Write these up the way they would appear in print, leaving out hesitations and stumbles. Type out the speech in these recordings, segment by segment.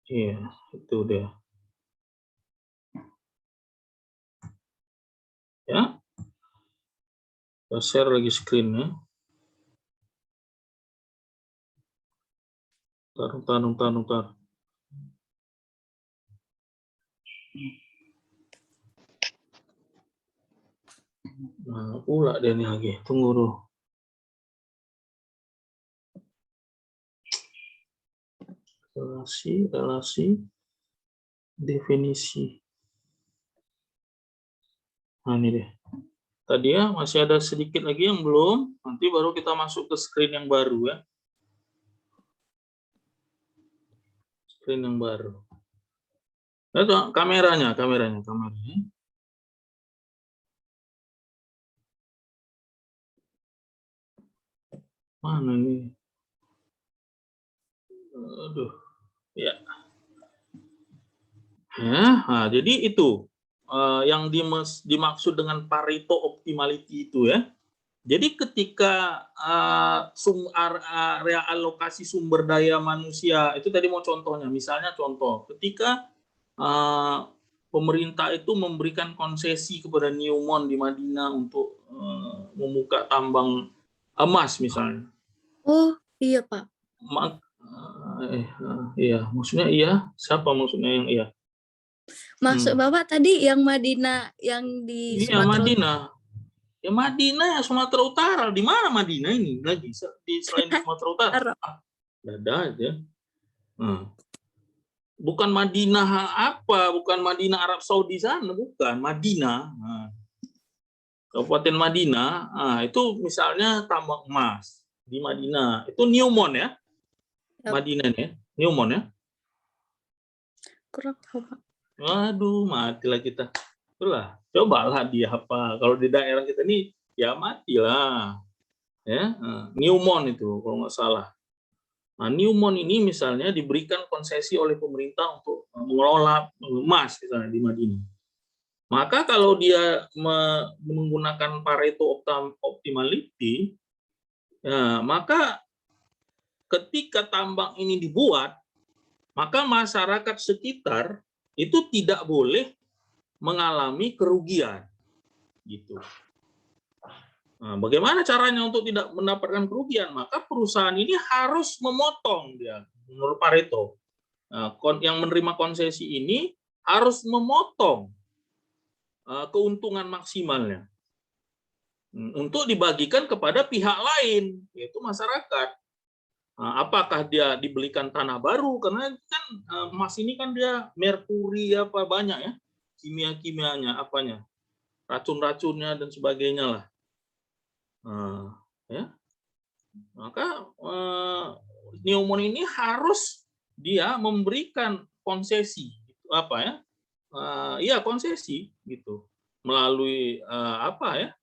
Iya, itu dia. Ya, kita share lagi screen-nya. Ntar. Nah, pula dia nih lagi. Tunggu dulu. Relasi, definisi. Nah, ini deh. Tadi ya, masih ada sedikit lagi yang belum. Nanti baru kita masuk ke screen yang baru ya. Screen yang baru. Nah, kameranya. Mana nih? Aduh, ya. Nah, jadi itu yang dimaksud dengan Pareto optimality itu ya. Jadi ketika area alokasi sumber daya manusia itu tadi mau contohnya, misalnya contoh ketika pemerintah itu memberikan konsesi kepada Newmont di Madinah untuk membuka tambang emas misalnya. Oh iya Pak. Iya, maksudnya iya. Siapa maksudnya yang iya? Maksud Bapak tadi yang Madinah yang di Iya, Sumatera Madinah. Ya Madinah ya Sumatera Utara. Di mana Madinah ini lagi selain di Sumatera Utara? Ada aja. Bukan Madinah bukan Madinah Arab Saudi sana, bukan Madinah. Kabupaten Madinah, itu misalnya tambang emas di Madinah. Itu Newmont ya, Madinah ya, Newmont ya. Kurang tahu Pak. Waduh, matilah kita. Itulah, cobalah dia apa. Kalau di daerah kita ini ya matilah. Ya, Newmont itu kalau nggak salah. Nah, Newmont ini misalnya diberikan konsesi oleh pemerintah untuk mengelola emas misalnya di Madinah. Maka kalau dia menggunakan Pareto optimality, ya, maka ketika tambang ini dibuat, maka masyarakat sekitar itu tidak boleh mengalami kerugian, gitu. Nah, bagaimana caranya untuk tidak mendapatkan kerugian? Maka perusahaan ini harus memotong dia, menurut Pareto. Nah, yang menerima konsesi ini harus memotong keuntungan maksimalnya untuk dibagikan kepada pihak lain, yaitu masyarakat. Nah, apakah dia dibelikan tanah baru? Karena kan emas ini kan dia merkuri apa banyak ya, kimia-kimianya, apanya, racun-racunnya dan sebagainya lah. Ya. Maka Newmont ini harus dia memberikan konsesi, apa ya? Iya konsesi gitu melalui apa ya?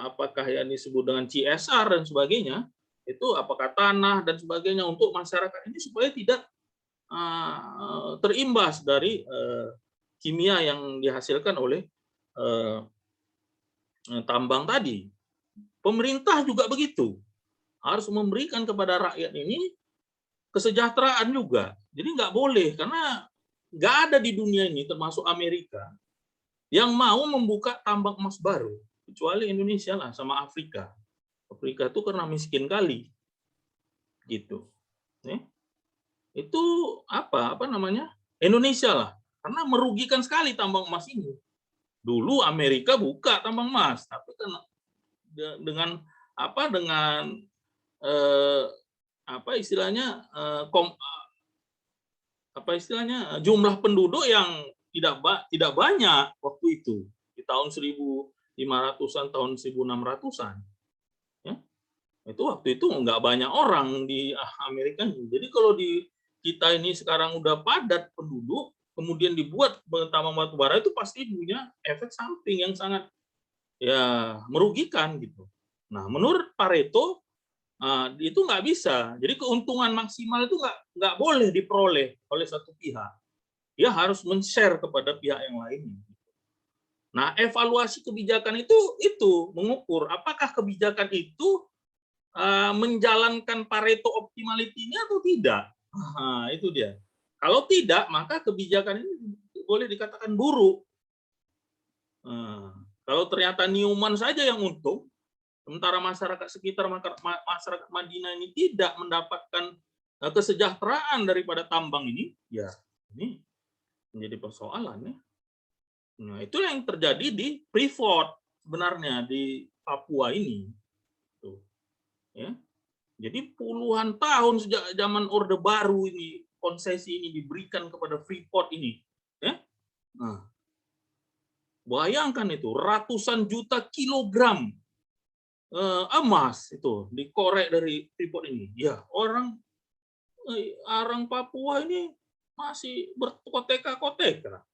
Apakah yang disebut dengan CSR dan sebagainya, itu apakah tanah dan sebagainya untuk masyarakat ini supaya tidak terimbas dari kimia yang dihasilkan oleh tambang tadi. Pemerintah juga begitu, harus memberikan kepada rakyat ini kesejahteraan juga. Jadi nggak boleh, karena nggak ada di dunia ini, termasuk Amerika, yang mau membuka tambang emas baru, kecuali Indonesia lah sama Afrika. Afrika itu karena miskin kali, gitu. Itu apa namanya? Indonesia lah, karena merugikan sekali tambang emas ini. Dulu Amerika buka tambang emas, tapi kan dengan apa istilahnya jumlah penduduk yang tidak banyak waktu itu di tahun 1500-an, tahun 1600-an. Ya. Itu waktu itu nggak banyak orang di Amerika. Jadi kalau di kita ini sekarang udah padat penduduk, kemudian dibuat tambang batu bara, itu pasti punya efek samping yang sangat ya merugikan gitu. Nah, menurut Pareto itu nggak bisa. Jadi keuntungan maksimal itu nggak boleh diperoleh oleh satu pihak. Dia harus men-share kepada pihak yang lain. Nah, evaluasi kebijakan itu mengukur apakah kebijakan itu menjalankan Pareto optimality-nya atau tidak. Nah, itu dia. Kalau tidak, maka kebijakan ini boleh dikatakan buruk. Kalau ternyata Newman saja yang untung, sementara masyarakat sekitar, masyarakat Madinah ini tidak mendapatkan kesejahteraan daripada tambang ini, ya ini menjadi persoalan ya. Nah, itulah yang terjadi di Freeport sebenarnya di Papua ini. Tuh, ya. Jadi puluhan tahun sejak zaman Orde Baru ini konsesi ini diberikan kepada Freeport ini, ya. Nah, bayangkan itu ratusan juta kilogram emas itu dikorek dari Freeport ini. Ya, orang Papua ini masih berkoteka-koteka.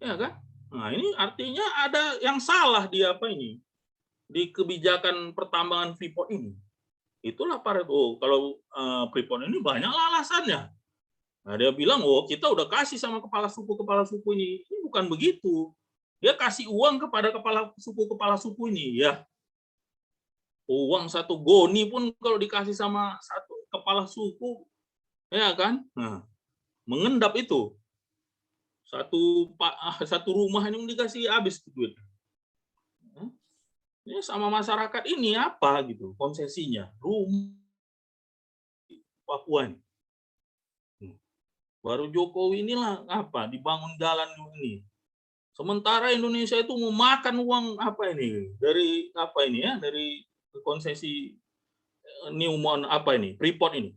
Ya kan? Nah, ini artinya ada yang salah di apa ini? Di kebijakan pertambangan Freeport ini. Itulah Pareto. Kalau Freeport ini banyak alasannya. Nah, dia bilang, oh kita udah kasih sama kepala suku ini. Ini bukan begitu. Dia kasih uang kepada kepala suku ini. Ya, uang 1 goni pun kalau dikasih sama satu kepala suku, ya kan? Nah, mengendap itu. Satu rumah ini dikasih habis duit. Ini sama masyarakat ini apa gitu konsesinya? Rumah Papua ini. Baru Jokowi inilah apa dibangun jalan ini. Sementara Indonesia itu memakan uang apa ini dari apa ini ya dari konsesi Newmont apa ini Freeport ini.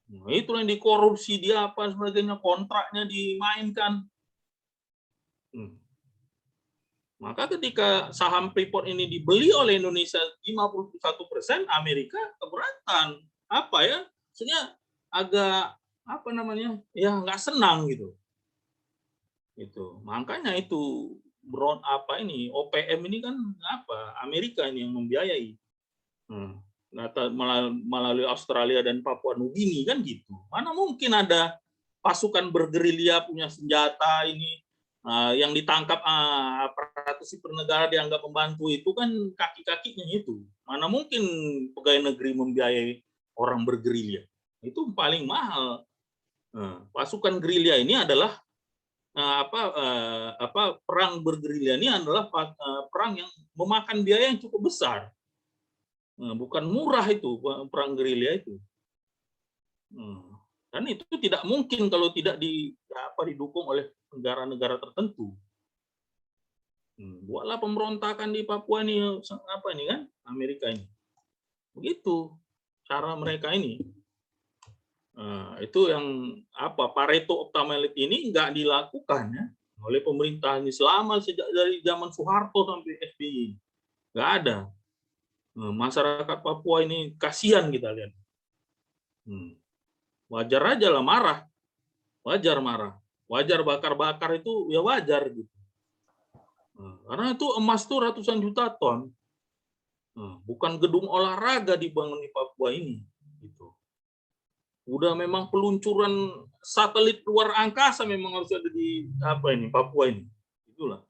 Nah, itu yang dikorupsi dia apa sebagainya kontraknya dimainkan. Maka ketika saham Freeport ini dibeli oleh Indonesia 51%, Amerika keberatan. Apa ya? Maksudnya agak apa namanya? Ya nggak senang gitu. Itu. Makanya itu OPM ini kan apa? Amerika ini yang membiayai. Melalui Australia dan Papua Nugini kan gitu. Mana mungkin ada pasukan bergerilya punya senjata ini yang ditangkap aparatur sipil negara dianggap membantu itu kan kaki-kakinya itu. Mana mungkin pegawai negeri membiayai orang bergerilya. Itu paling mahal. Pasukan gerilya ini adalah perang bergerilya ini adalah perang yang memakan biaya yang cukup besar. Bukan murah itu perang gerilya itu. Dan itu tidak mungkin kalau tidak didukung oleh negara-negara tertentu. Buatlah pemberontakan di Papua ini apa ini kan Amerika ini. Begitu cara mereka ini. Itu yang apa Pareto Optimality ini nggak dilakukan ya oleh pemerintah ini selama sejak dari zaman Soeharto sampai SBY. Nggak ada. Masyarakat Papua ini kasihan kita lihat. Wajar aja lah marah. Wajar marah. Wajar bakar-bakar itu ya wajar gitu. Karena itu emas tuh ratusan juta ton. Bukan gedung olahraga dibangun di Papua ini. Gitu. Udah memang peluncuran satelit luar angkasa memang harus ada di Papua ini. Itulah.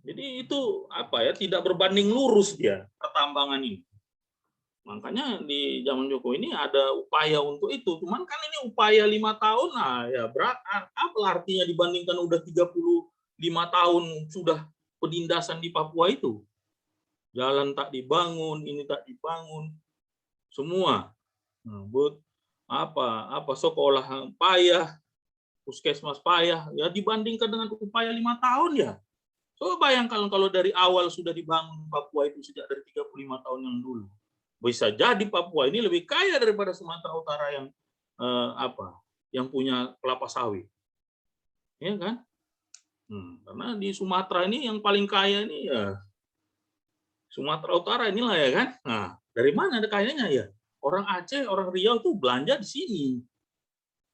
Jadi itu apa ya tidak berbanding lurus dia pertambangan ini. Makanya di zaman Jokowi ini ada upaya untuk itu. Cuman kan ini upaya 5 tahun, ya apa artinya dibandingkan udah 35 tahun sudah penindasan di Papua itu. Jalan tak dibangun, ini tak dibangun, semua. Sekolah payah, puskesmas payah, ya dibandingkan dengan upaya 5 tahun ya. Coba bayangkan kalau dari awal sudah dibangun Papua itu sejak dari 35 tahun yang dulu. Bisa jadi Papua ini lebih kaya daripada Sumatera Utara yang punya kelapa sawit. Ya kan? Karena di Sumatera ini yang paling kaya ini ya Sumatera Utara inilah ya kan. Nah, dari mana ada kayanya ya? Orang Aceh, orang Riau tuh belanja di sini.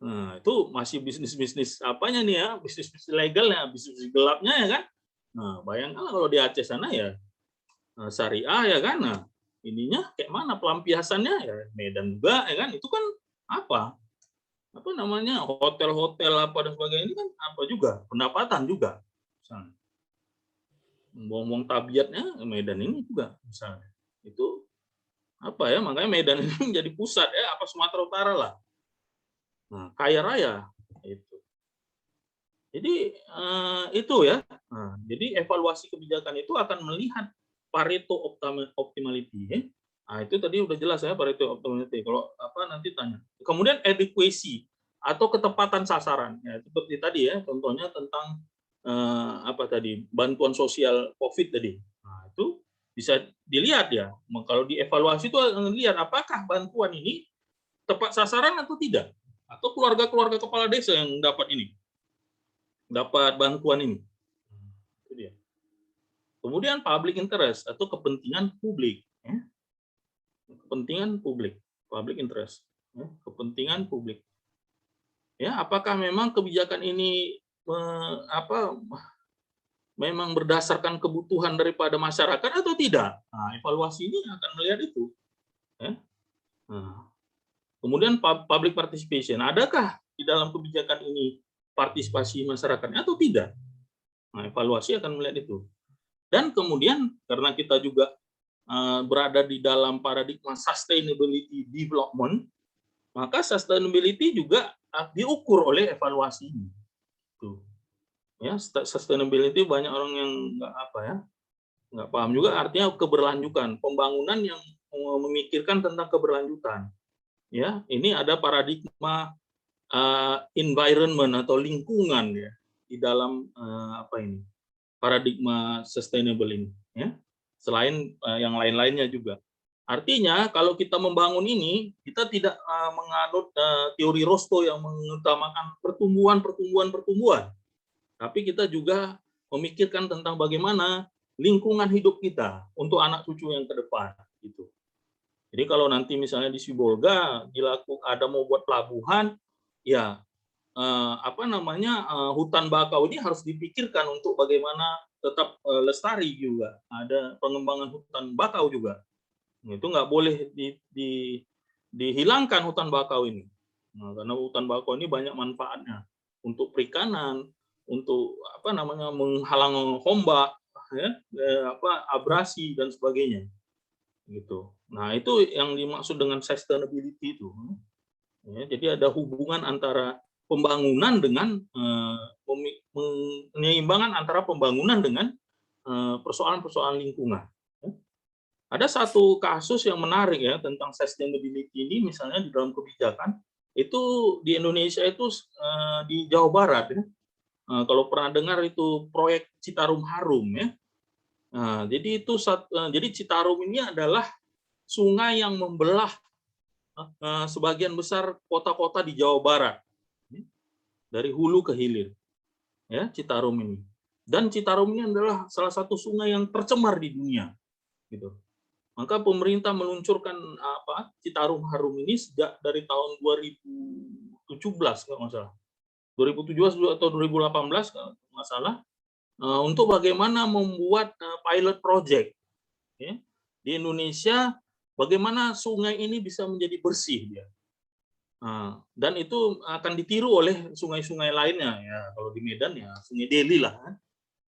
Nah, itu masih bisnis-bisnis apanya nih ya? Bisnis-bisnis legalnya, bisnis gelapnya ya kan? Nah, bayangkan kalau di Aceh sana ya syariah ya kan. Nah, ininya kayak mana pelampiasannya ya Medan juga ya kan. Itu kan apa namanya hotel-hotel apa dan sebagainya ini kan apa juga pendapatan juga. Misalnya. Buang-buang tabiatnya Medan ini juga misalnya. Itu apa ya makanya Medan ini menjadi pusat ya apa Sumatera Utara lah. Nah, kaya raya itu. Jadi itu ya. Nah, jadi evaluasi kebijakan itu akan melihat Pareto optimality ya. Nah, itu tadi udah jelas ya Pareto optimality. Kalau apa nanti tanya. Kemudian adequacy atau ketepatan sasaran. Ya, seperti tadi ya, contohnya tentang apa tadi? Bantuan sosial Covid tadi. Nah, itu bisa dilihat ya. Kalau dievaluasi itu lihat apakah bantuan ini tepat sasaran atau tidak. Atau keluarga-keluarga kepala desa yang dapat ini. Dapat bantuan ini. Itu dia. Kemudian public interest atau kepentingan publik. Ya. Kepentingan publik, public interest. Ya. Kepentingan publik. Ya, apakah memang kebijakan ini memang berdasarkan kebutuhan daripada masyarakat atau tidak? Nah, evaluasi ini akan melihat itu. Ya. Nah, kemudian public participation. Adakah di dalam kebijakan ini partisipasi masyarakatnya atau tidak? Nah, evaluasi akan melihat itu. Dan kemudian karena kita juga berada di dalam paradigma sustainability development, maka sustainability juga diukur oleh evaluasi ini. Tuh. Ya, sustainability banyak orang yang nggak paham juga artinya keberlanjutan, pembangunan yang memikirkan tentang keberlanjutan. Ya, ini ada paradigma environment atau lingkungan ya di dalam paradigma sustainable ini ya. Selain yang lain-lainnya juga. Artinya kalau kita membangun ini kita tidak menganut teori Rostow yang mengutamakan pertumbuhan, tapi kita juga memikirkan tentang bagaimana lingkungan hidup kita untuk anak cucu yang ke depan gitu. Jadi kalau nanti misalnya di Sibolga ada mau buat pelabuhan, ya hutan bakau ini harus dipikirkan untuk bagaimana tetap lestari juga. Ada pengembangan hutan bakau juga. Itu nggak boleh dihilangkan hutan bakau ini. Nah, karena hutan bakau ini banyak manfaatnya untuk perikanan, untuk menghalang ombak, ya, abrasi dan sebagainya. Gitu. Nah, itu yang dimaksud dengan sustainability itu. Ya, jadi ada hubungan antara pembangunan dengan penyeimbangan antara pembangunan dengan persoalan-persoalan lingkungan. Ada satu kasus yang menarik ya tentang sustainability ini, misalnya di dalam kebijakan itu di Indonesia itu di Jawa Barat ya. Kalau pernah dengar itu proyek Citarum Harum ya. Nah, jadi jadi Citarum ini adalah sungai yang membelah sebagian besar kota-kota di Jawa Barat. Dari hulu ke hilir, ya Citarum ini. Dan Citarum ini adalah salah satu sungai yang tercemar di dunia, gitu. Maka pemerintah meluncurkan Citarum Harum ini sejak dari tahun 2017 kalau nggak salah, 2017 atau 2018 kalau nggak salah, untuk bagaimana membuat pilot project, ya, di Indonesia, bagaimana sungai ini bisa menjadi bersih dia. Dan itu akan ditiru oleh sungai-sungai lainnya ya. Kalau di Medan ya Sungai Deli lah.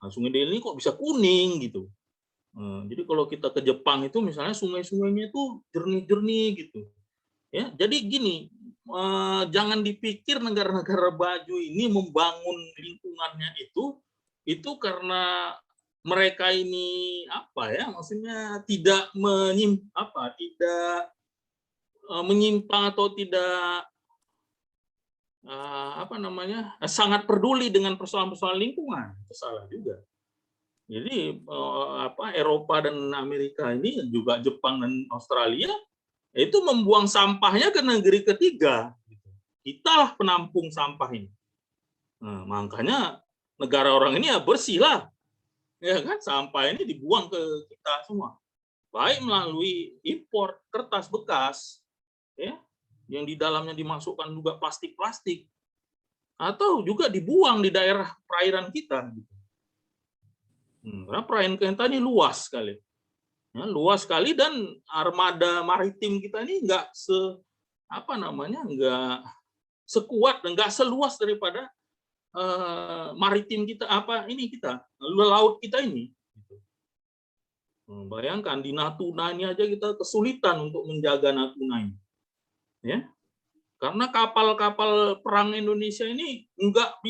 Nah, Sungai Deli kok bisa kuning gitu. Jadi kalau kita ke Jepang itu misalnya sungai-sungainya itu jernih-jernih gitu. Ya, jadi gini, jangan dipikir negara-negara baju ini membangun lingkungannya itu karena mereka ini maksudnya tidak menyimpang atau tidak sangat peduli dengan persoalan-persoalan lingkungan. Salah juga. Jadi Eropa dan Amerika ini juga Jepang dan Australia itu membuang sampahnya ke negeri ketiga. Kita lah penampung sampah ini. Nah, makanya negara orang ini ya bersih lah. Ya kan, sampah ini dibuang ke kita semua. Baik melalui impor kertas bekas, ya, yang di dalamnya dimasukkan juga plastik-plastik, atau juga dibuang di daerah perairan kita. Karena perairan kita ini luas sekali, ya, luas sekali, dan armada maritim kita ini nggak nggak sekuat dan nggak seluas daripada maritim kita laut kita ini. Bayangkan di Natuna ini aja kita kesulitan untuk menjaga Natuna ini, ya. Karena kapal-kapal perang Indonesia ini nggak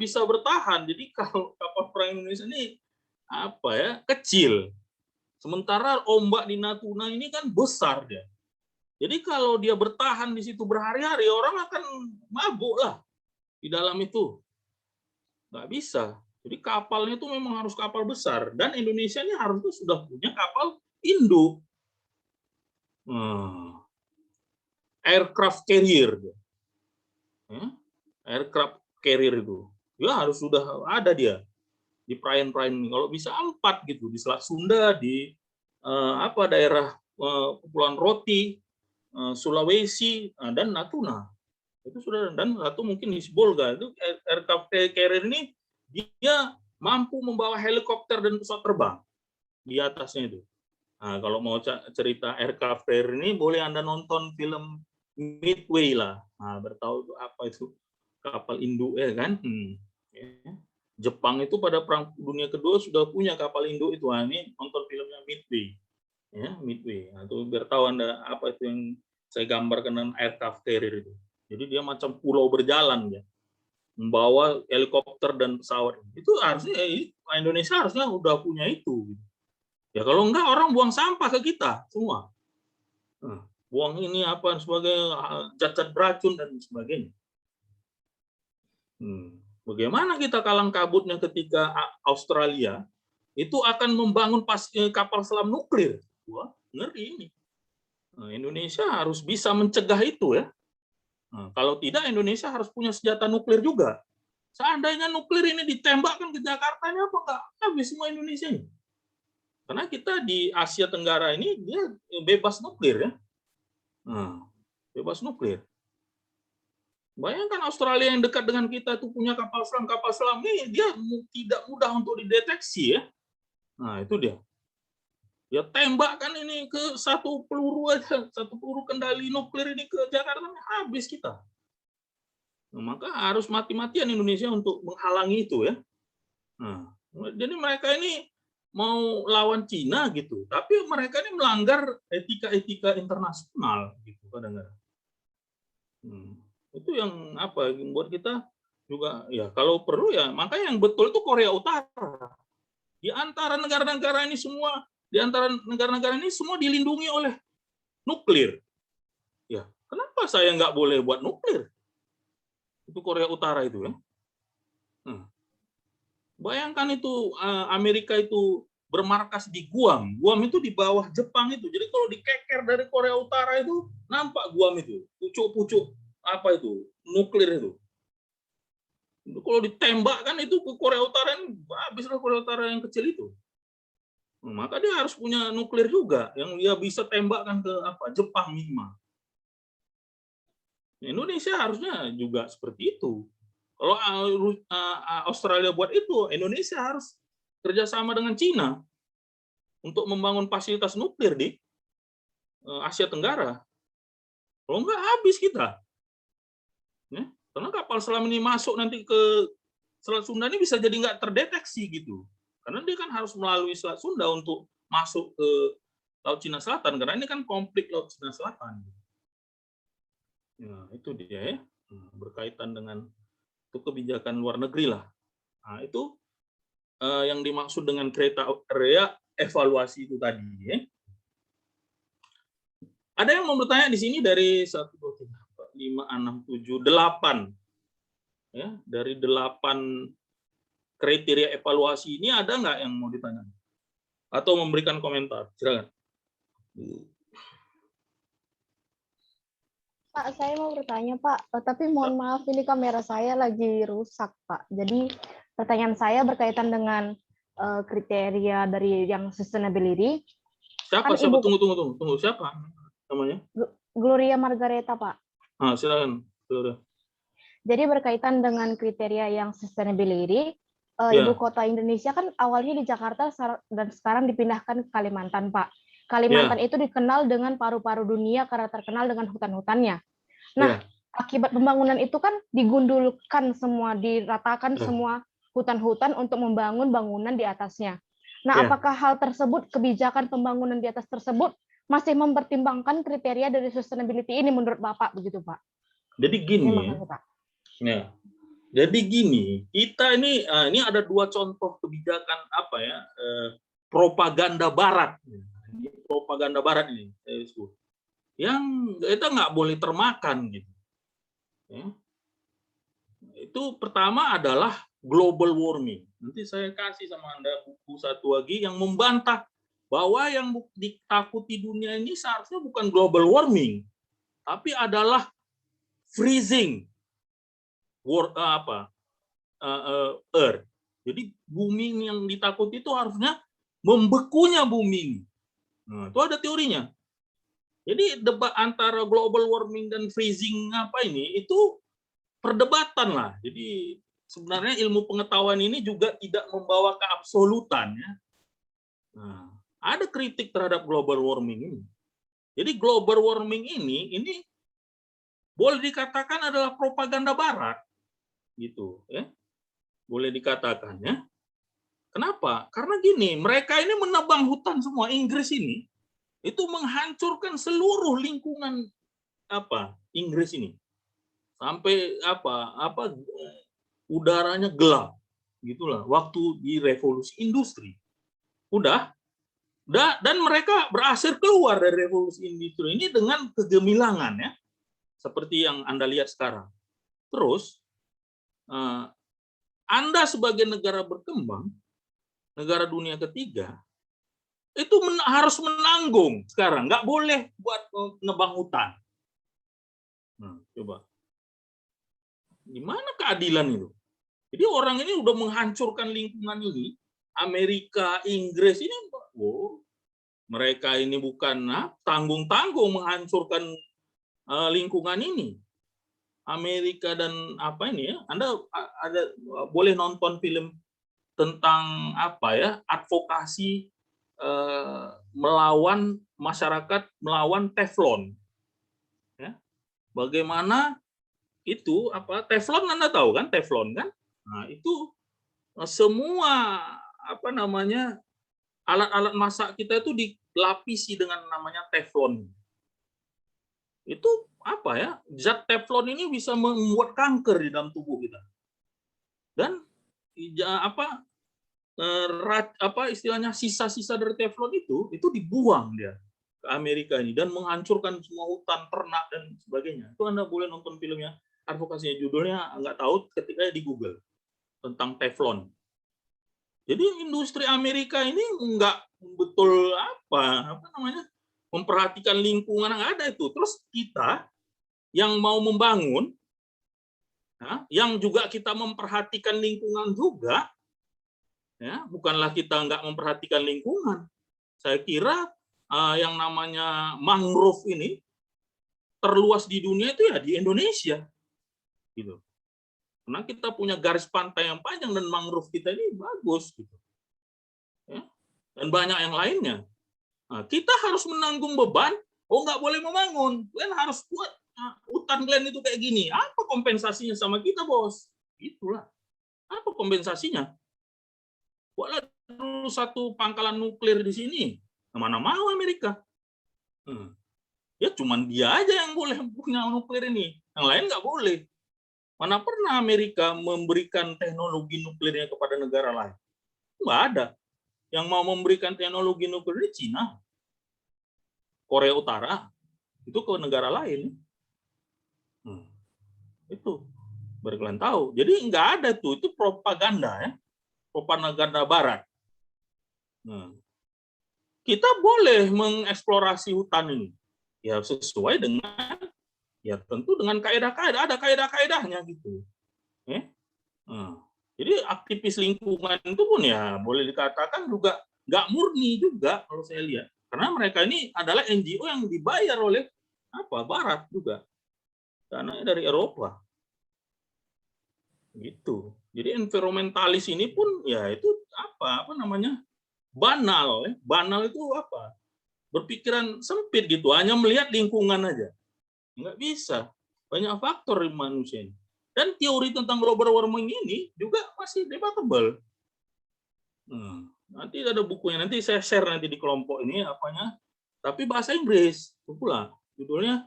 bisa bertahan. Jadi kalau kapal perang Indonesia ini apa ya, kecil. Sementara ombak di Natuna ini kan besar dia. Jadi kalau dia bertahan di situ berhari-hari, orang akan mabuk lah di dalam itu. Nggak bisa. Jadi kapalnya itu memang harus kapal besar. Dan Indonesia ini harusnya sudah punya kapal induk. Aircraft carrier. Aircraft carrier itu. Ya harus sudah ada dia di perairan-perairan ini. Kalau bisa 4 gitu, di Selat Sunda, di daerah Kepulauan Roti, Sulawesi, dan Natuna. Itu sudah, dan atau mungkin di Sibolga. Itu aircraft carrier ini dia mampu membawa helikopter dan pesawat terbang di atasnya itu. Nah, kalau mau cerita aircraft carrier ini, boleh Anda nonton film Midway lah. Nah, bertahu itu apa itu kapal induk ya kan. Jepang itu pada Perang Dunia Kedua sudah punya kapal induk itu. Nah, ini nonton filmnya Midway. Ya, Midway. Nah, itu biar tahu Anda apa itu yang saya gambarkan dengan aircraft carrier itu. Jadi dia macam pulau berjalan ya. Membawa helikopter dan pesawat. Itu harusnya Indonesia harusnya udah punya itu. Ya kalau enggak orang buang sampah ke kita semua. Buang ini apa sebagai zat-zat beracun dan sebagainya. Bagaimana kita kalang kabutnya ketika Australia itu akan membangun kapal selam nuklir? Wah, ngeri ini. Nah, Indonesia harus bisa mencegah itu ya. Nah, kalau tidak Indonesia harus punya senjata nuklir juga. Seandainya nuklir ini ditembakkan ke Jakarta, ini apa enggak habis semua Indonesia ini? Karena kita di Asia Tenggara ini dia bebas nuklir ya. Bebas nuklir. Bayangkan Australia yang dekat dengan kita itu punya kapal selam ini dia tidak mudah untuk dideteksi ya. Nah, itu dia. Ya tembakkan ini ke satu peluru kendali nuklir ini ke Jakarta, habis kita. Nah, maka harus mati-matian Indonesia untuk menghalangi itu ya. Nah, jadi mereka ini mau lawan Cina gitu, tapi mereka ini melanggar etika internasional gitu kadang-kadang. Itu yang apa yang buat kita juga ya kalau perlu ya, makanya yang betul itu Korea Utara. Di antara negara-negara ini semua, dilindungi oleh nuklir. Ya, kenapa saya nggak boleh buat nuklir? Itu Korea Utara itu ya. Bayangkan itu Amerika itu bermarkas di Guam. Guam itu di bawah Jepang itu. Jadi kalau dikeker dari Korea Utara itu nampak Guam itu, pucuk-pucuk apa itu nuklir itu. Kalau ditembakkan itu ke Korea Utara, habislah Korea Utara yang kecil itu. Maka dia harus punya nuklir juga yang dia bisa tembakkan ke Jepang minimal. Indonesia harusnya juga seperti itu. Kalau Australia buat itu, Indonesia harus kerjasama dengan Cina untuk membangun fasilitas nuklir di Asia Tenggara. Kalau enggak habis kita. Ya, karena kapal selam ini masuk nanti ke Selat Sunda ini bisa jadi nggak terdeteksi gitu. Karena dia kan harus melalui Selat Sunda untuk masuk ke Laut Cina Selatan. Karena ini kan konflik Laut Cina Selatan. Nah, itu dia ya. Berkaitan dengan itu kebijakan luar negeri lah. Nah, itu yang dimaksud dengan kriteria evaluasi itu tadi. Ya. Ada yang mau bertanya di sini dari 1, 2, 3, 4, 5, 6, 7, 8. Ya, dari 8 kriteria evaluasi ini ada nggak yang mau ditanya? Atau memberikan komentar? Silakan. Pak, saya mau bertanya, Pak. Tapi mohon maaf, ini kamera saya lagi rusak, Pak. Jadi pertanyaan saya berkaitan dengan kriteria dari yang sustainability. Siapa? Kan Siapa? Tunggu. Siapa namanya? Gloria Margareta, Pak. Silakan. Gloria. Jadi berkaitan dengan kriteria yang sustainability, Ibu kota Indonesia kan awalnya di Jakarta dan sekarang dipindahkan ke Kalimantan, Pak. Kalimantan itu dikenal dengan paru-paru dunia karena terkenal dengan hutan-hutannya. Nah, akibat pembangunan itu kan digundulkan semua, diratakan semua hutan-hutan untuk membangun bangunan di atasnya. Nah, apakah hal tersebut, kebijakan pembangunan di atas tersebut masih mempertimbangkan kriteria dari sustainability ini menurut Bapak begitu, Pak? Jadi gini Terima ya. kasih, Pak. Ya. Jadi gini, kita ini ada 2 contoh kebijakan apa ya, propaganda Barat. Ini propaganda Barat ini saya sebut. Yang kita nggak boleh termakan gitu. Ya. Itu pertama adalah global warming. Nanti saya kasih sama Anda buku satu lagi yang membantah bahwa yang ditakuti dunia ini seharusnya bukan global warming, tapi adalah freezing Earth. Jadi bumi yang ditakuti itu harusnya membekunya bumi. Nah, itu ada teorinya. Jadi debat antara global warming dan freezing apa ini itu perdebatan lah. Jadi sebenarnya ilmu pengetahuan ini juga tidak membawa keabsolutan ya. Nah, ada kritik terhadap global warming ini. Jadi global warming ini boleh dikatakan adalah propaganda Barat, gitu ya. Boleh dikatakan ya. Kenapa? Karena gini, mereka ini menebang hutan semua. Inggris ini itu menghancurkan seluruh lingkungan Inggris ini sampai udaranya gelap gitulah waktu di revolusi industri. Dan mereka berhasil keluar dari revolusi industri ini dengan kegemilangan ya, seperti yang Anda lihat sekarang. Terus Anda sebagai negara berkembang, negara dunia ketiga, itu harus menanggung sekarang, nggak boleh buat nebang hutan. Nah, coba gimana keadilan itu? Jadi orang ini udah menghancurkan lingkungan ini, Amerika, Inggris ini, mereka ini bukan tanggung-tanggung menghancurkan lingkungan ini. Amerika dan Anda boleh nonton film tentang advokasi melawan masyarakat melawan Teflon. Ya. Bagaimana itu Teflon, Anda tahu kan Teflon kan? Nah, itu semua alat-alat masak kita itu dilapisi dengan namanya Teflon. Itu zat Teflon ini bisa membuat kanker di dalam tubuh kita. Dan istilahnya sisa-sisa dari Teflon itu dibuang dia ke Amerika ini dan menghancurkan semua hutan, ternak dan sebagainya. Itu Anda boleh nonton filmnya, advokasinya, judulnya nggak tahu, ketika di Google tentang Teflon. Jadi industri Amerika ini nggak betul memperhatikan lingkungan yang ada itu. Terus kita yang mau membangun, yang juga kita memperhatikan lingkungan juga, ya, bukanlah kita nggak memperhatikan lingkungan. Saya kira yang namanya mangrove ini terluas di dunia itu ya di Indonesia, gitu. Karena kita punya garis pantai yang panjang dan mangrove kita ini bagus, gitu. Ya. Dan banyak yang lainnya. Nah, kita harus menanggung beban. Nggak boleh membangun. Kalian harus buat hutan kalian itu kayak gini. Apa kompensasinya sama kita, bos? Itulah. Apa kompensasinya? Buatlah dulu satu pangkalan nuklir di sini. Mana mau Amerika? Ya cuman dia aja yang boleh punya nuklir ini. Yang lain nggak boleh. Mana pernah Amerika memberikan teknologi nuklirnya kepada negara lain? Nggak ada. Yang mau memberikan teknologi nuklir Cina, Korea Utara, itu ke negara lain. Itu baru kalian tahu. Jadi nggak ada tuh, itu propaganda ya, propaganda Barat. Kita boleh mengeksplorasi hutan ini, ya sesuai dengan, ya tentu dengan kaidah-kaidah, ada kaidah-kaidahnya gitu. Jadi aktivis lingkungan itu pun ya boleh dikatakan juga nggak murni juga kalau saya lihat, karena mereka ini adalah NGO yang dibayar oleh Barat juga, karena dari Eropa, gitu. Jadi environmentalis ini pun ya itu banal, ya. Banal itu berpikiran sempit gitu, hanya melihat lingkungan aja, nggak bisa, banyak faktor di manusia ini. Dan teori tentang global warming ini juga masih debatable. Nanti ada bukunya, nanti saya share nanti di kelompok ini tapi bahasa Inggris pula, judulnya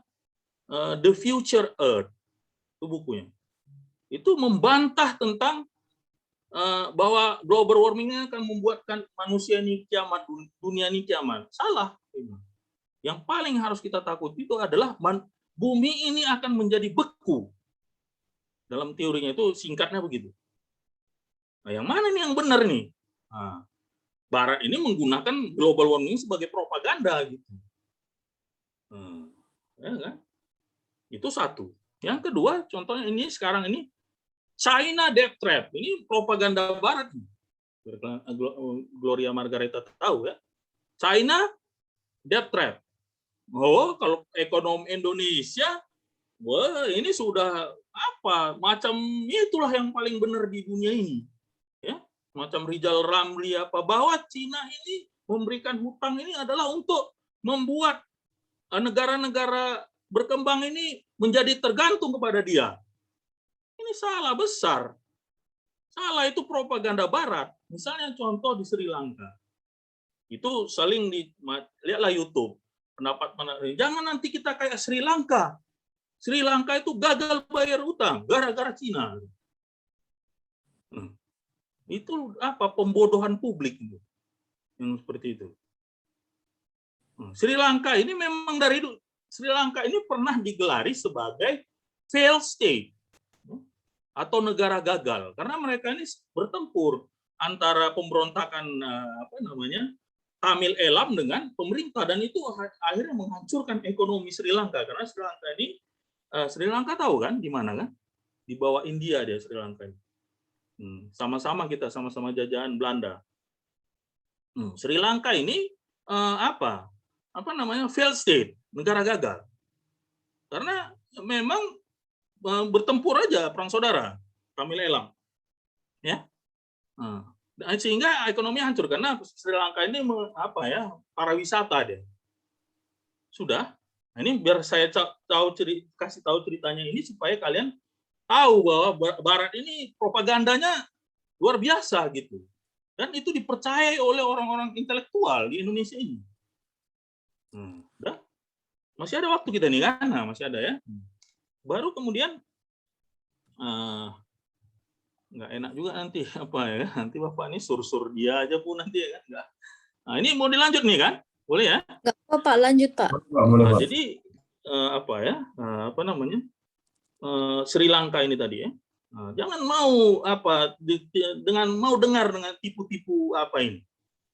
The Future Earth. itu bukunya. Itu membantah tentang bahwa global warming akan membuatkan manusia ini kiamat, dunia ini kiamat. Salah. Yang paling harus kita takuti itu adalah bumi ini akan menjadi beku. Dalam teorinya itu singkatnya begitu. Nah, yang mana nih yang benar nih? Nah, Barat ini menggunakan global warming sebagai propaganda gitu. Ya kan? Itu satu. Yang kedua, contohnya ini sekarang ini China Death Trap. Ini propaganda Barat. Gloria Margareta tahu ya. China Death Trap. Oh, kalau ekonomi Indonesia, wah ini sudah apa? Macam itulah yang paling benar di dunia ini. Ya, macam Rizal Ramli apa, bahwa Cina ini memberikan hutang ini adalah untuk membuat negara-negara berkembang ini menjadi tergantung kepada dia. Ini salah besar. Salah, itu propaganda Barat. Misalnya contoh di Sri Lanka. Itu saling lihatlah YouTube. Pendapat jangan nanti kita kayak Sri Lanka. Sri Lanka itu gagal bayar utang gara-gara Cina. Itu apa, pembodohan publik itu. Yang seperti itu. Sri Lanka ini memang dari Sri Lanka ini pernah digelari sebagai failed state atau negara gagal karena mereka ini bertempur antara pemberontakan Tamil Elam dengan pemerintah, dan itu akhirnya menghancurkan ekonomi Sri Lanka karena Sri Lanka ini Sri Lanka tahu kan di mana kan, di bawah India dia Sri Lanka ini. Sama-sama kita sama-sama jajahan Belanda. Sri Lanka ini apa namanya, failed state, negara gagal karena memang bertempur aja perang saudara Tamil Elam, ya. Sehingga ekonomi hancur karena Sri Lanka ini pariwisata dia. Sudah. Nah, ini biar saya kasih tahu ceritanya ini supaya kalian tahu bahwa Barat ini propagandanya luar biasa gitu. Dan itu dipercayai oleh orang-orang intelektual di Indonesia ini. Udah. Masih ada waktu kita nih kan? Nah, masih ada ya. Baru kemudian nggak enak juga nanti nanti Bapak ini sur-sur dia aja pun nanti ya kan nggak. Nah, ini mau dilanjut nih kan? Boleh ya? Nggak apa-apa, lanjut Pak. Nah, jadi Sri Lanka ini tadi ya. Jangan mau dengan mau dengar dengan tipu-tipu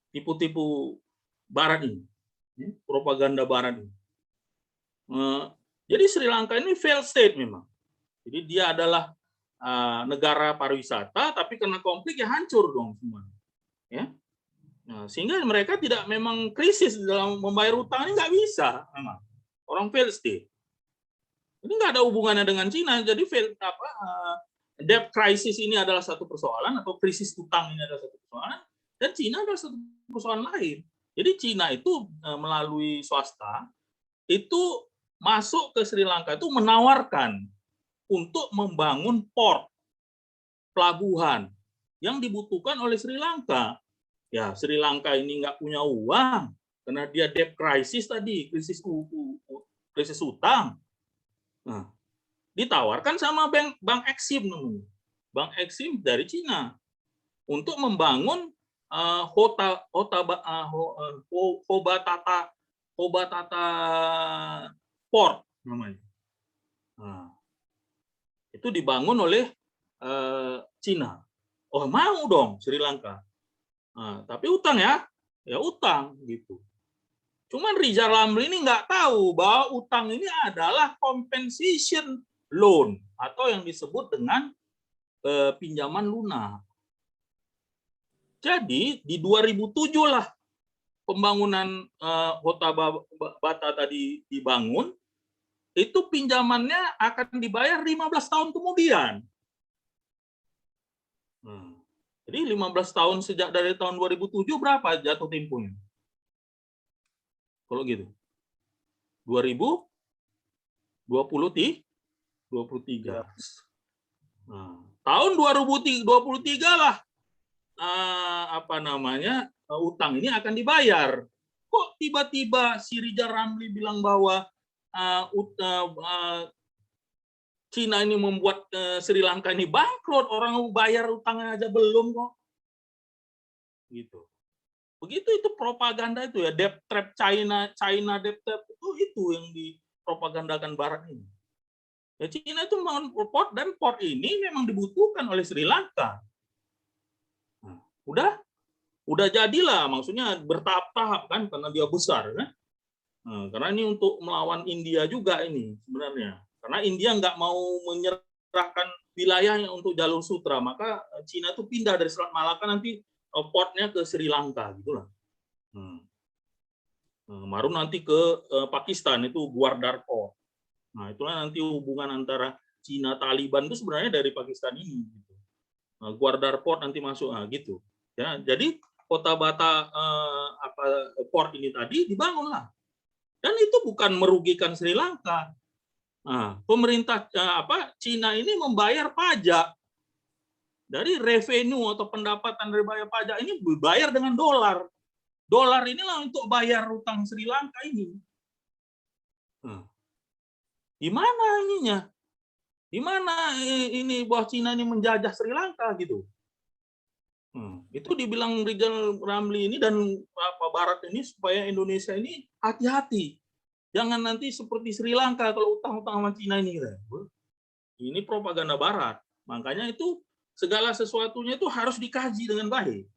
tipu-tipu Barat ini, propaganda Barat ini. Jadi Sri Lanka ini failed state memang. Jadi dia adalah negara pariwisata, tapi karena konflik ya hancur dong semua. Ya, sehingga mereka tidak memang krisis dalam membayar hutang ini nggak bisa memang. Orang failed state. Ini nggak ada hubungannya dengan Cina. Jadi debt crisis ini adalah satu persoalan atau krisis hutang ini adalah satu persoalan, dan Cina adalah satu persoalan lain. Jadi Cina itu melalui swasta itu masuk ke Sri Lanka itu menawarkan untuk membangun port, pelabuhan yang dibutuhkan oleh Sri Lanka. Ya, Sri Lanka ini nggak punya uang karena dia debt crisis tadi, krisis utang. Nah, ditawarkan sama Bank Exim namanya. Bank Exim dari Cina untuk membangun Hobatata Port namanya. Nah, itu dibangun oleh Cina. Oh, mau dong Sri Lanka. Nah, tapi utang ya utang gitu. Cuman Rizal Ramli ini nggak tahu bahwa utang ini adalah compensation loan atau yang disebut dengan pinjaman lunak. Jadi di 2007 lah pembangunan Hotabata tadi dibangun, itu pinjamannya akan dibayar 15 tahun kemudian. Jadi 15 tahun sejak dari tahun 2007 berapa jatuh temponya? Kalau gitu. 2023. Nah, tahun 2023 lah utang ini akan dibayar. Kok tiba-tiba si Rizal Ramli bilang bahwa Cina ini membuat Sri Lanka ini bangkrut, orang mau bayar utangnya aja belum kok. Gitu. Begitu itu propaganda itu ya, debt trap China debt trap itu yang dipropagandakan Barat ini. Ya Cina itu membangun port, dan port ini memang dibutuhkan oleh Sri Lanka. Nah, udah jadilah, maksudnya bertahap-tahap kan, karena dia besar kan. Nah, karena ini untuk melawan India juga ini sebenarnya. Karena India nggak mau menyerahkan wilayahnya untuk jalur sutra, maka Cina itu pindah dari Selat Malaka nanti portnya ke Sri Lanka gitulah. Baru nanti ke Pakistan itu Gwardar Port. Nah, itulah nanti hubungan antara Cina Taliban itu sebenarnya dari Pakistan ini. Gitu. Nah, Gwardar Port nanti masuk, gitu. Ya, jadi kota Bata port ini tadi dibangunlah, dan itu bukan merugikan Sri Lanka. Nah, pemerintah Cina ini membayar pajak dari revenue atau pendapatan dari bayar pajak ini dibayar dengan dolar. Dolar inilah untuk bayar utang Sri Lanka ini. Di mana ininya? Di mana ini bahwa Cina ini menjajah Sri Lanka gitu? Itu dibilang Rizal Ramli ini dan Barat ini supaya Indonesia ini hati-hati. Jangan nanti seperti Sri Lanka kalau utang-utang sama Cina ini. Ini propaganda Barat. Makanya itu segala sesuatunya itu harus dikaji dengan baik.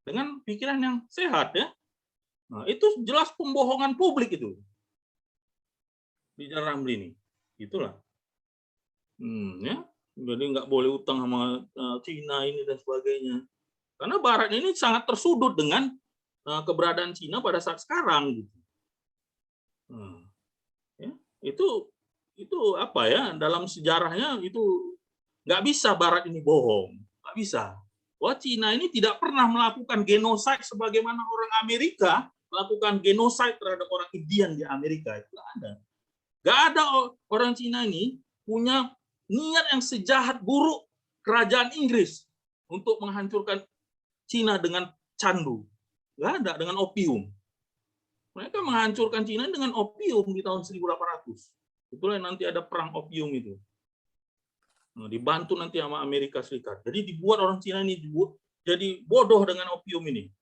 Dengan pikiran yang sehat ya. Nah, itu jelas pembohongan publik itu. Rizal Ramli ini. Itulah. Ya. Jadi nggak boleh utang sama Cina ini dan sebagainya. Karena Barat ini sangat tersudut dengan keberadaan Cina pada saat sekarang gitu. Ya, itu apa ya, dalam sejarahnya itu nggak bisa Barat ini bohong, nggak bisa. Wah, Cina ini tidak pernah melakukan genosida sebagaimana orang Amerika melakukan genosida terhadap orang Indian di Amerika, itu ada. Nggak ada orang Cina ini punya niat yang sejahat buruk kerajaan Inggris untuk menghancurkan Cina dengan candu. Nggak ada, dengan opium. Mereka menghancurkan Cina dengan opium di tahun 1800. Itulah nanti ada perang opium itu. Nah, dibantu nanti sama Amerika Serikat. Jadi dibuat orang Cina ini jadi bodoh dengan opium ini.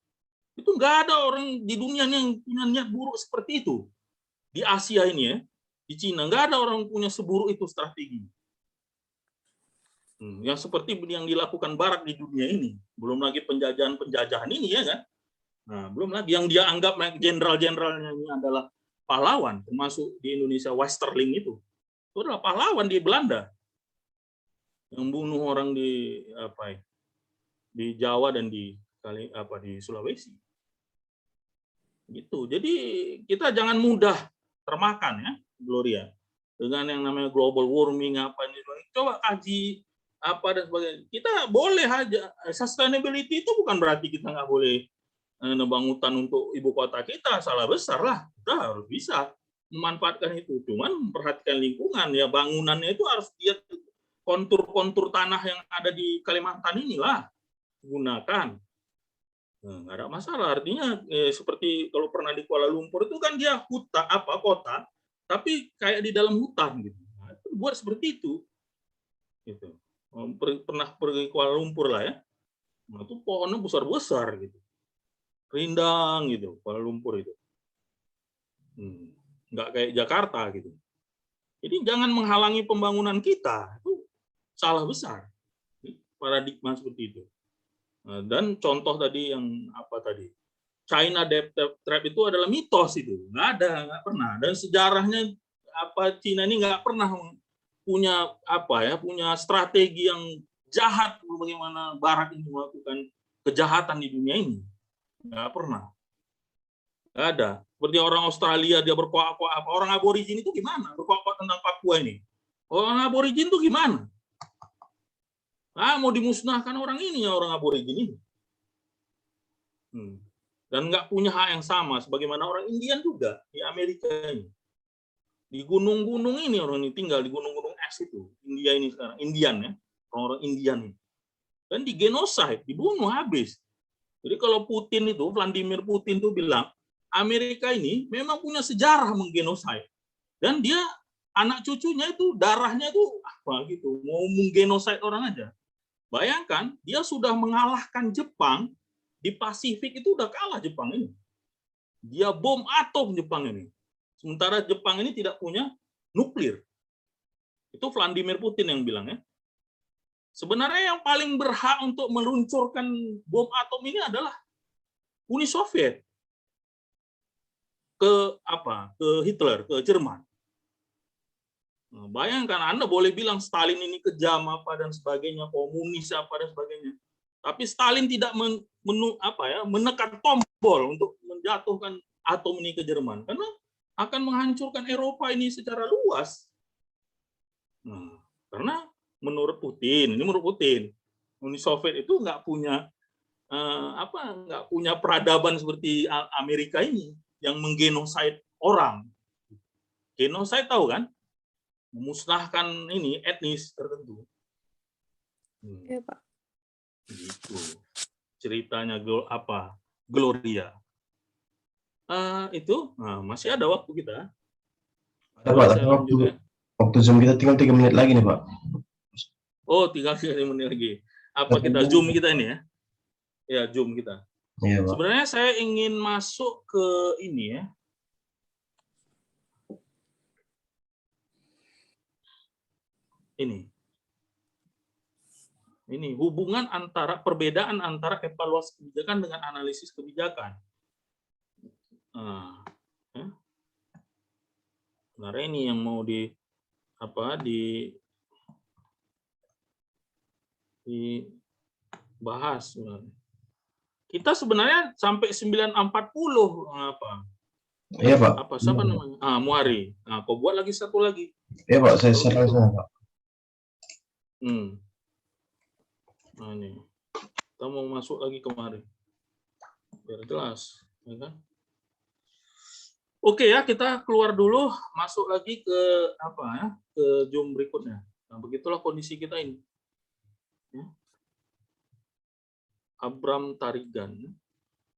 Itu nggak ada orang di dunia yang punya niat buruk seperti itu. Di Asia ini ya, di Cina nggak ada orang punya seburuk itu strategi. Yang seperti yang dilakukan Barat di dunia ini. Belum lagi penjajahan ini ya kan. Nah, belum lagi yang dia anggap jenderal-jenderalnya ini adalah pahlawan, termasuk di Indonesia Westerling itu adalah pahlawan di Belanda yang bunuh orang di Jawa dan di Sulawesi. Gitu. Jadi kita jangan mudah termakan ya, Gloria, dengan yang namanya global warming apa ini. Coba kaji apa dan sebagainya. Kita boleh aja, sustainability itu bukan berarti kita nggak boleh nebang hutan untuk ibu kota kita, salah besar lah. Kita harus bisa memanfaatkan itu. Cuman memperhatikan lingkungan ya, bangunannya itu harus lihat kontur-kontur tanah yang ada di Kalimantan inilah gunakan. Nggak ada masalah. Artinya seperti kalau pernah di Kuala Lumpur itu kan dia kota, tapi kayak di dalam hutan gitu. Nah, itu buat seperti itu. Gitu. Pernah pergi Kuala Lumpur lah ya. Nah, itu pohonnya besar-besar gitu. Rindang gitu, Kuala Lumpur itu. Nggak kayak Jakarta gitu. Jadi jangan menghalangi pembangunan kita. Itu salah besar. Paradigma seperti itu. Dan contoh tadi yang China debt trap itu adalah mitos itu. Nggak pernah. Dan sejarahnya Cina ini nggak pernah punya punya strategi yang jahat bagaimana Barat ini melakukan kejahatan di dunia ini. Nggak pernah. Nggak ada. Seperti orang Australia dia berkuak-kuak apa. Orang aborigin itu gimana? Berkuak-kuak tentang Papua ini. Orang aborigin itu gimana? Mau dimusnahkan orang ini ya, orang aborigin ini. Dan nggak punya hak yang sama sebagaimana orang Indian juga di Amerika ini. Di gunung-gunung ini orang ini tinggal di gunung-gunung es itu. India ini sekarang. Indian ya. Orang-orang Indian ini. Dan di genocide, dibunuh habis. Jadi kalau Vladimir Putin itu bilang, Amerika ini memang punya sejarah menggenosida. Dan dia anak cucunya itu darahnya itu apa gitu, mau menggenosida orang aja. Bayangkan dia sudah mengalahkan Jepang di Pasifik, itu udah kalah Jepang ini. Dia bom atom Jepang ini. Sementara Jepang ini tidak punya nuklir. Itu Vladimir Putin yang bilang ya. Sebenarnya yang paling berhak untuk meluncurkan bom atom ini adalah Uni Soviet ke Hitler, ke Jerman. Nah, bayangkan, Anda boleh bilang Stalin ini kejam apa dan sebagainya, komunis apa dan sebagainya. Tapi Stalin tidak menekan tombol untuk menjatuhkan atom ini ke Jerman karena akan menghancurkan Eropa ini secara luas. Nah, karena menurut Putin, Uni Soviet itu nggak punya nggak punya peradaban seperti Amerika ini yang menggenosid orang. Genosid tahu kan? Memusnahkan ini etnis tertentu. Iya, Pak. Gitu. Ceritanya Gloria. Itu masih ada waktu kita. Ada Pak, waktu Zoom kita tinggal 3 menit lagi nih Pak. Oh, tinggal 3 menit lagi. Apa kita Zoom kita ini ya? Ya, Zoom kita. Iya, Pak. Sebenarnya saya ingin masuk ke ini ya. Ini hubungan perbedaan antara evaluasi kebijakan dengan analisis kebijakan. Sebenarnya ini yang mau dibahas sebenarnya. Kita sebenarnya sampai 940 Iya, Pak. Siapa namanya? Muari. Kau buat lagi satu lagi. Iya, Pak, saya share sana, Pak. Nah, ini. Kita mau masuk lagi kemarin. Biar jelas, ya kan? Oke ya, kita keluar dulu, masuk lagi ke ke Zoom berikutnya. Nah, begitulah kondisi kita ini. Abram Tarigan.